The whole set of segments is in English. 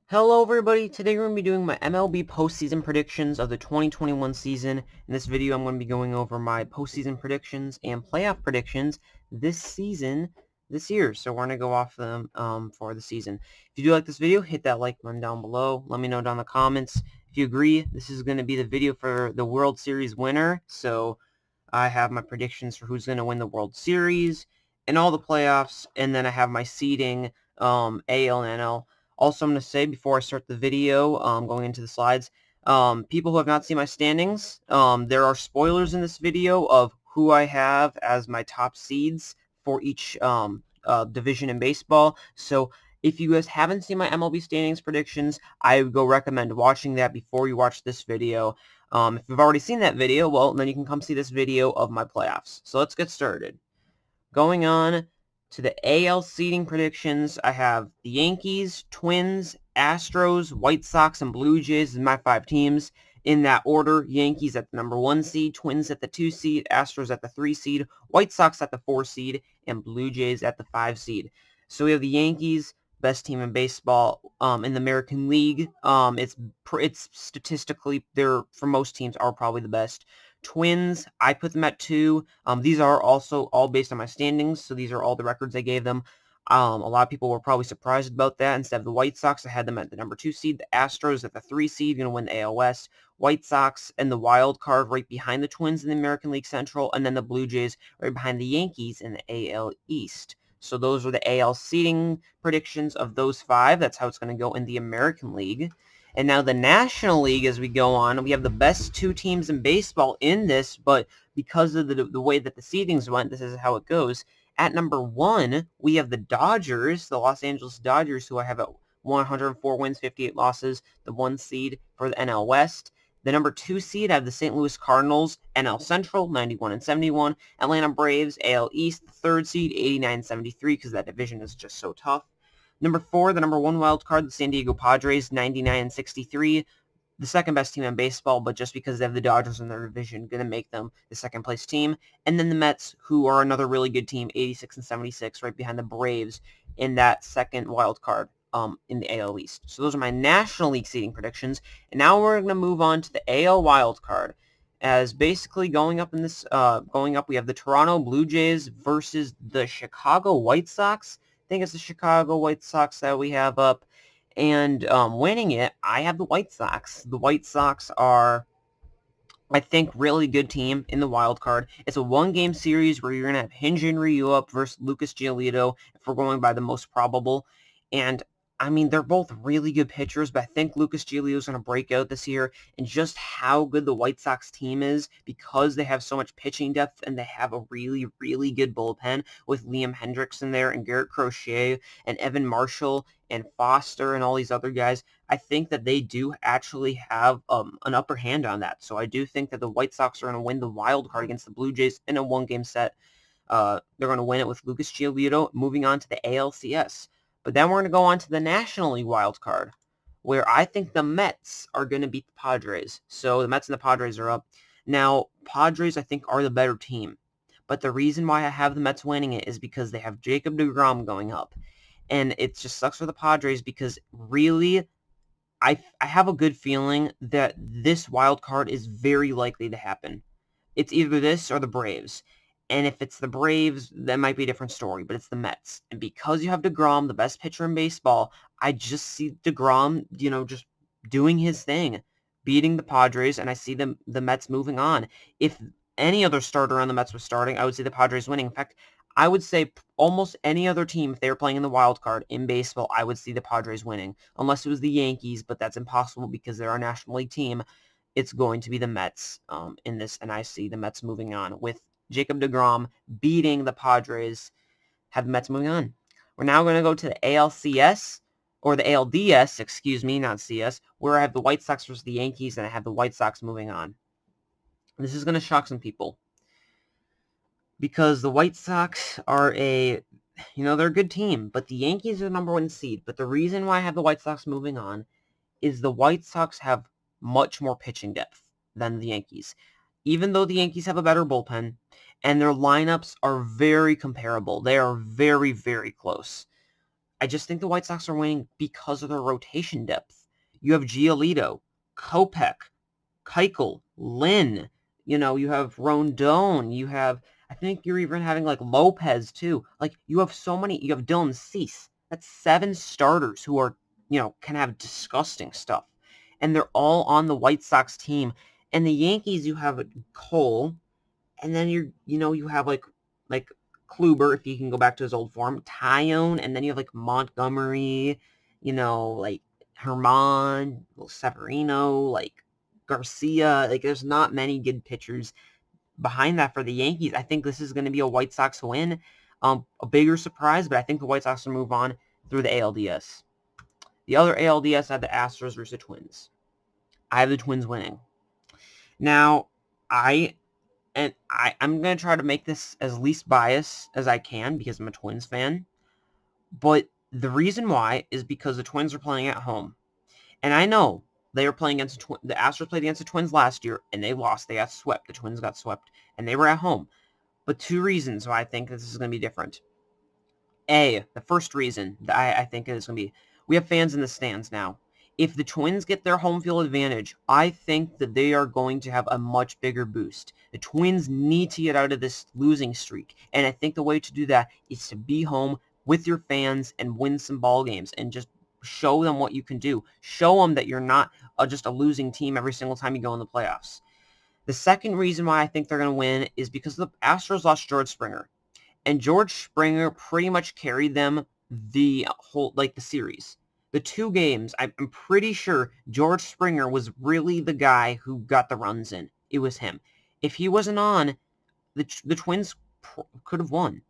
Hello everybody, today we're going to be doing my MLB postseason predictions of the 2021 season. In this video I'm going to be going over my postseason predictions and playoff predictions this year. So we're going to go off them for the season. If you do like this video, hit that like button down below. Let me know down in the comments. If you agree, this is going to be the video for the World Series winner. So I have my predictions for who's going to win the World Series and all the playoffs, and then I have my seeding, AL and NL. Also, I'm going to say before I start the video, going into the slides, people who have not seen my standings, there are spoilers in this video of who I have as my top seeds for each division in baseball. So if you guys haven't seen my MLB standings predictions, I would go recommend watching that before you watch this video. If you've already seen that video, well, then you can come see this video of my playoffs. So let's get started. Going on to the AL seeding predictions, I have the Yankees, Twins, Astros, White Sox, and Blue Jays as my 5 teams. In that order, Yankees at the number 1 seed, Twins at the 2 seed, Astros at the 3 seed, White Sox at the 4 seed, and Blue Jays at the 5 seed. So we have the Yankees, best team in baseball in the American League. It's statistically, they're, for most teams, are probably the best. Twins, I put them at 2. These are also all based on my standings, so these are all the records I gave them. A lot of people were probably surprised about that. Instead of the White Sox, I had them at the number 2 seed. The Astros at the 3 seed, going to win the AL West. White Sox and the wild card right behind the Twins in the American League Central, and then the Blue Jays right behind the Yankees in the AL East. So those are the AL seeding predictions of those 5. That's how it's going to go in the American League. And now the National League, as we go on, we have the best 2 teams in baseball in this, but because of the way that the seedings went, this is how it goes. At number 1, we have the Dodgers, the Los Angeles Dodgers, who I have at 104 wins, 58 losses, the 1 seed for the NL West. The number 2 seed, I have the St. Louis Cardinals, NL Central, 91 and 71. Atlanta Braves, AL East, the 3rd seed, 89 and 73, because that division is just so tough. Number 4, the number 1 wild card, the San Diego Padres, 99 and 63. The second best team in baseball, but just because they have the Dodgers in their division, going to make them the second place team. And then the Mets, who are another really good team, 86 and 76, right behind the Braves in that second wild card in the AL East. So those are my National League seeding predictions. And now we're going to move on to the AL wild card. As basically going up, we have the Toronto Blue Jays versus the Chicago White Sox. I think it's the Chicago White Sox that we have up. And winning it, I have the White Sox. The White Sox are, I think, really good team in the wild card. It's a 1-game series where you're going to have Hyun-Jin Ryu up versus Lucas Giolito, if we're going by the most probable. And I mean, they're both really good pitchers, but I think Lucas Giolito is going to break out this year. And just how good the White Sox team is, because they have so much pitching depth and they have a really, really good bullpen with Liam Hendricks in there and Garrett Crochet and Evan Marshall and Foster and all these other guys, I think that they do actually have an upper hand on that. So I do think that the White Sox are going to win the wild card against the Blue Jays in a 1-game set. They're going to win it with Lucas Giolito, moving on to the ALCS. But then we're going to go on to the National League wild card, where I think the Mets are going to beat the Padres. So the Mets and the Padres are up. Now, Padres, I think, are the better team. But the reason why I have the Mets winning it is because they have Jacob deGrom going up. And it just sucks for the Padres because really, I have a good feeling that this wild card is very likely to happen. It's either this or the Braves. And if it's the Braves, that might be a different story, but it's the Mets. And because you have deGrom, the best pitcher in baseball, I just see deGrom, just doing his thing, beating the Padres, and I see the Mets moving on. If any other starter on the Mets was starting, I would say the Padres winning. In fact, I would say almost any other team, if they were playing in the wild card in baseball, I would see the Padres winning. Unless it was the Yankees, but that's impossible because they're our National League team. It's going to be the Mets in this, and I see the Mets moving on with Jacob deGrom beating the Padres, have the Mets moving on. We're now going to go to the ALCS, or the ALDS, excuse me, not CS, where I have the White Sox versus the Yankees, and I have the White Sox moving on. This is going to shock some people, because the White Sox are they're a good team, but the Yankees are the number 1 seed. But the reason why I have the White Sox moving on is the White Sox have much more pitching depth than the Yankees. Even though the Yankees have a better bullpen, and their lineups are very comparable. They are very, very close. I just think the White Sox are winning because of their rotation depth. You have Giolito, Kopech, Keuchel, Lynn. You have Rondon. You have, I think you're even having like Lopez too. Like you have so many. You have Dylan Cease. That's 7 starters who are, can have disgusting stuff, and they're all on the White Sox team. And the Yankees, you have Cole, and then you have like Kluber, if he can go back to his old form, Tyone, and then you have like Montgomery, like Herman, Severino, like Garcia. Like there's not many good pitchers behind that for the Yankees. I think this is going to be a White Sox win. A bigger surprise, but I think the White Sox will move on through the ALDS. The other ALDS had the Astros versus the Twins. I have the Twins winning. Now, I'm going to try to make this as least biased as I can because I'm a Twins fan. But the reason why is because the Twins are playing at home. And I know they were playing against the Astros played against the Twins last year, and they lost. They got swept. The Twins got swept, and they were at home. But 2 reasons why I think this is going to be different. The first reason that I think it is going to be, we have fans in the stands now. If the Twins get their home field advantage, I think that they are going to have a much bigger boost. The Twins need to get out of this losing streak, and I think the way to do that is to be home with your fans and win some ball games and just show them what you can do. Show them that you're not just a losing team every single time you go in the playoffs. The second reason why I think they're going to win is because the Astros lost George Springer. And George Springer pretty much carried them the whole, the series. The 2 games, I'm pretty sure George Springer was really the guy who got the runs in. It was him. If he wasn't on, the Twins could have won.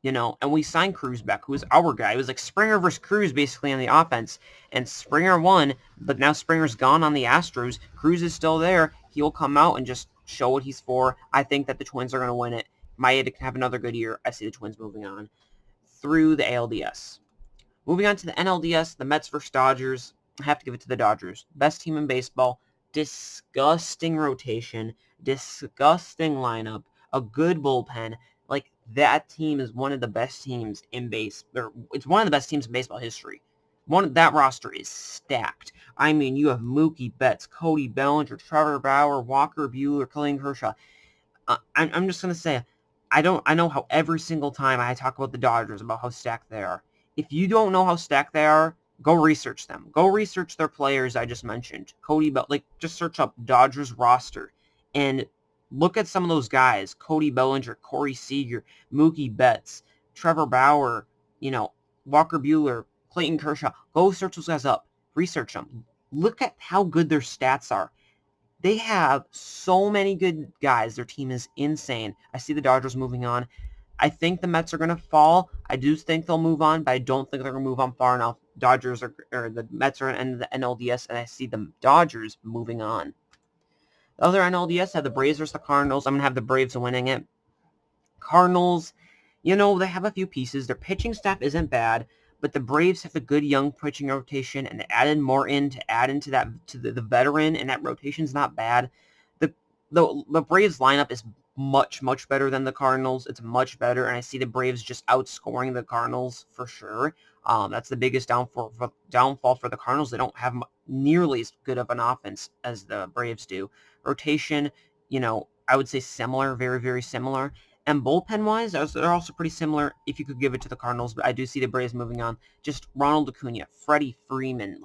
And we signed Cruz back, who was our guy. It was like Springer versus Cruz basically on the offense, and Springer won, but now Springer's gone on the Astros. Cruz is still there. He'll come out and just show what he's for. I think that the Twins are going to win it. Maeda can have another good year. I see the Twins moving on through the ALDS. Moving on to the NLDS, the Mets versus Dodgers. I have to give it to the Dodgers. Best team in baseball. Disgusting rotation. Disgusting lineup. A good bullpen. Like, that team is one of the best teams in it's one of the best teams in baseball history. That roster is stacked. I mean, you have Mookie Betts, Cody Bellinger, Trevor Bauer, Walker Buehler, Clayton Kershaw. I'm just going to say, I know how every single time I talk about the Dodgers, about how stacked they are. If you don't know how stacked they are, go research them. Go research their players I just mentioned. Just search up Dodgers roster and look at some of those guys. Cody Bellinger, Corey Seager, Mookie Betts, Trevor Bauer, Walker Buehler, Clayton Kershaw. Go search those guys up. Research them. Look at how good their stats are. They have so many good guys. Their team is insane. I see the Dodgers moving on. I think the Mets are going to fall. I do think they'll move on, but I don't think they're going to move on far enough. The Mets are in the NLDS, and I see the Dodgers moving on. The other NLDS had the Braves versus the Cardinals. I'm going to have the Braves winning it. Cardinals, they have a few pieces. Their pitching staff isn't bad, but the Braves have a good young pitching rotation, and they added Morton to add into that to the veteran, and that rotation's not bad. The Braves lineup is much better than the Cardinals. It's much better, and I see the Braves just outscoring the Cardinals for sure. That's the biggest downfall for the Cardinals. They don't have nearly as good of an offense as the Braves do. Rotation, I would say similar, very, very similar. And bullpen-wise, they're also pretty similar if you could give it to the Cardinals, but I do see the Braves moving on. Just Ronald Acuna, Freddie Freeman,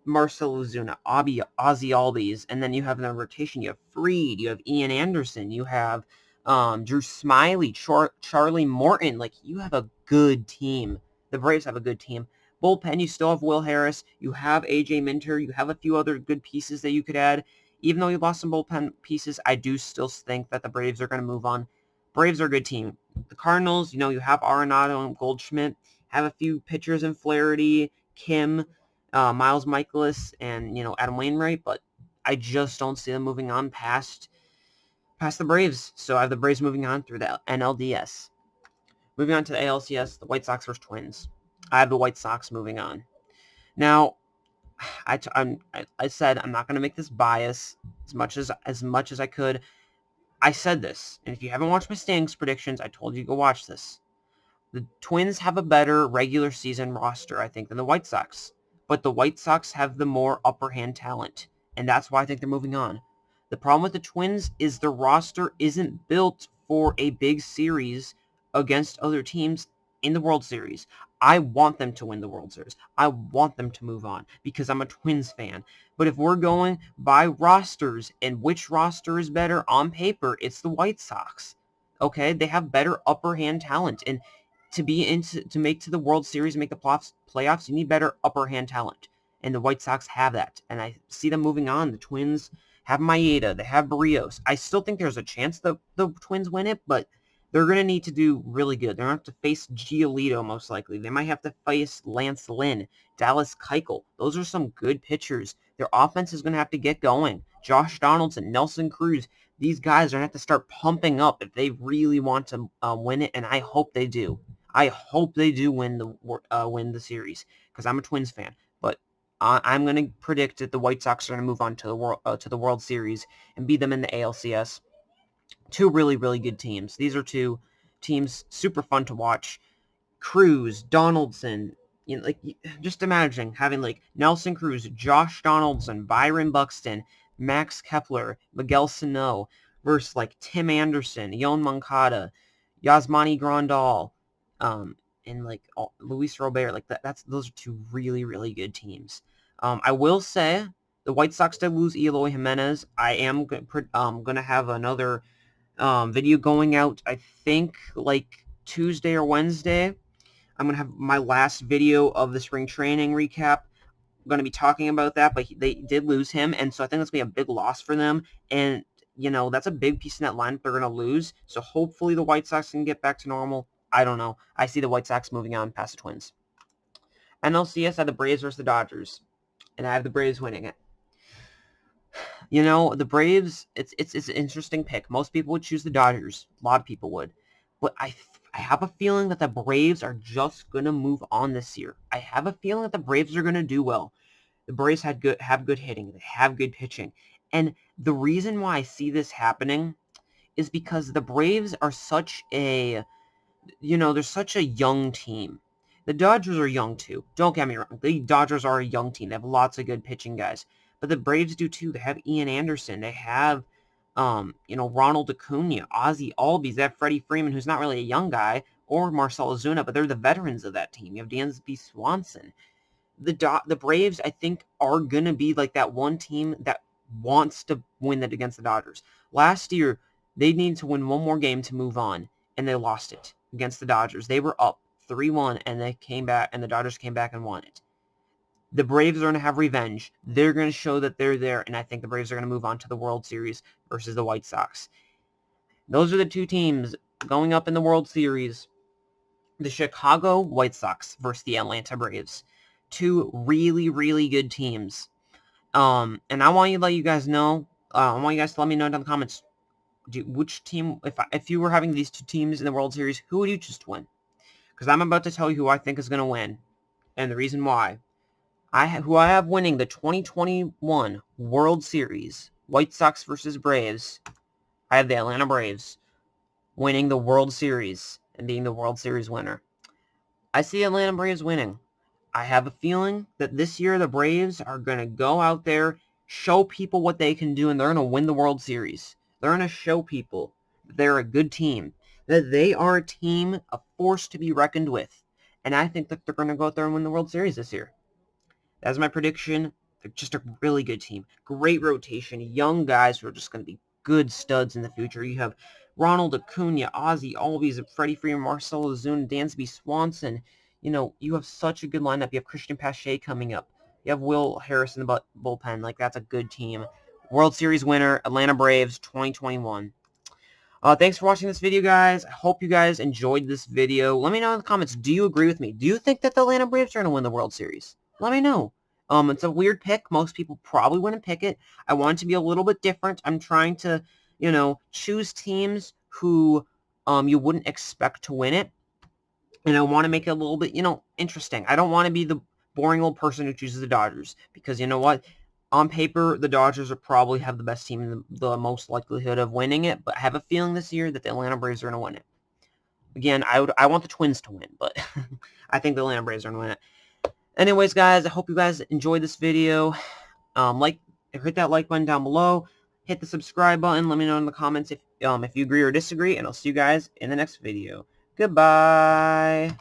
Marcell Ozuna, Ozzy Albies, and then you have in the rotation, you have Fried, you have Ian Anderson, you have Drew Smyly, Charlie Morton. You have a good team. The Braves have a good team. Bullpen, you still have Will Harris, you have A.J. Minter, you have a few other good pieces that you could add. Even though you lost some bullpen pieces, I do still think that the Braves are going to move on. Braves are a good team. The Cardinals, you have Arenado and Goldschmidt, have a few pitchers in Flaherty, Kim, Miles Michaelis, and, Adam Wainwright, but I just don't see them moving on past the Braves. So I have the Braves moving on through the NLDS. Moving on to the ALCS, the White Sox versus Twins. I have the White Sox moving on. Now, I said I'm not going to make this bias as much as I could. I said this, and if you haven't watched my standings predictions, I told you to go watch this. The Twins have a better regular season roster, I think, than the White Sox. But the White Sox have the more upper hand talent, and that's why I think they're moving on. The problem with the Twins is the roster isn't built for a big series against other teams in the World Series. I want them to win the World Series. I want them to move on because I'm a Twins fan. But if we're going by rosters and which roster is better on paper, it's the White Sox. Okay, they have better upper hand talent, and to make to the World Series, make the playoffs, you need better upper hand talent, and the White Sox have that. And I see them moving on. The Twins have Maeda, they have Barrios. I still think there's a chance the Twins win it, but they're going to need to do really good. They're going to have to face Giolito, most likely. They might have to face Lance Lynn, Dallas Keuchel. Those are some good pitchers. Their offense is going to have to get going. Josh Donaldson, Nelson Cruz, these guys are going to have to start pumping up if they really want to win it, and I hope they do. I hope they do win the series because I'm a Twins fan. But I'm going to predict that the White Sox are going to move on to the World Series and beat them in the ALCS. Two really, really good teams. These are two teams super fun to watch. Cruz, Donaldson, just imagine having Nelson Cruz, Josh Donaldson, Byron Buxton, Max Kepler, Miguel Sano versus Tim Anderson, Yoan Moncada, Yasmani Grandal, and Luis Robert. Those are two really, really good teams. I will say the White Sox did lose Eloy Jimenez. I am going to have another video going out, I think, Tuesday or Wednesday. I'm going to have my last video of the spring training recap. I'm going to be talking about that, but they did lose him, and so I think that's going to be a big loss for them, and, that's a big piece in that lineup they're going to lose, so hopefully the White Sox can get back to normal. I don't know. I see the White Sox moving on past the Twins. NLCS, I have the Braves versus the Dodgers, and I have the Braves winning it. The Braves, it's an interesting pick. Most people would choose the Dodgers. A lot of people would. But I have a feeling that the Braves are just going to move on this year. I have a feeling that the Braves are going to do well. The Braves have good hitting. They have good pitching. And the reason why I see this happening is because the Braves are such a, they're such a young team. The Dodgers are young too. Don't get me wrong. The Dodgers are a young team. They have lots of good pitching guys. But the Braves do too. They have Ian Anderson. They have, Ronald Acuna, Ozzie Albies. They have Freddie Freeman, who's not really a young guy, or Marcell Ozuna, but they're the veterans of that team. You have Dansby Swanson. The Braves, I think, are going to be like that one team that wants to win it against the Dodgers. Last year, they needed to win one more game to move on, and they lost it against the Dodgers. They were up 3-1, and they came back, and the Dodgers came back and won it. The Braves are going to have revenge. They're going to show that they're there, and I think the Braves are going to move on to the World Series versus the White Sox. Those are the two teams going up in the World Series. The Chicago White Sox versus the Atlanta Braves. Two really, really good teams. And I want to let you guys know, I want you guys to let me know down in the comments, which team, if you were having these two teams in the World Series, who would you choose to win? Because I'm about to tell you who I think is going to win, and the reason why. Who I have winning the 2021 World Series, White Sox versus Braves, I have the Atlanta Braves winning the World Series and being the World Series winner. I see Atlanta Braves winning. I have a feeling that this year the Braves are going to go out there, show people what they can do, and they're going to win the World Series. They're going to show people that they're a good team, that they are a team, a force to be reckoned with. And I think that they're going to go out there and win the World Series this year. That's my prediction. They're just a really good team. Great rotation. Young guys who are just going to be good studs in the future. You have Ronald Acuna, Ozzie Albies, Freddie Freeman, Marcell Ozuna, Dansby Swanson. You have such a good lineup. You have Christian Pache coming up. You have Will Harris in the bullpen. That's a good team. World Series winner, Atlanta Braves 2021. Thanks for watching this video, guys. I hope you guys enjoyed this video. Let me know in the comments, do you agree with me? Do you think that the Atlanta Braves are going to win the World Series? Let me know. It's a weird pick. Most people probably wouldn't pick it. I want it to be a little bit different. I'm trying to, choose teams who you wouldn't expect to win it. And I want to make it a little bit, interesting. I don't want to be the boring old person who chooses the Dodgers. Because you know what? On paper, the Dodgers are probably have the best team and the most likelihood of winning it. But I have a feeling this year that the Atlanta Braves are going to win it. Again, I want the Twins to win, but I think the Atlanta Braves are going to win it. Anyways, guys, I hope you guys enjoyed this video. Hit that like button down below. Hit the subscribe button. Let me know in the comments if you agree or disagree, and I'll see you guys in the next video. Goodbye.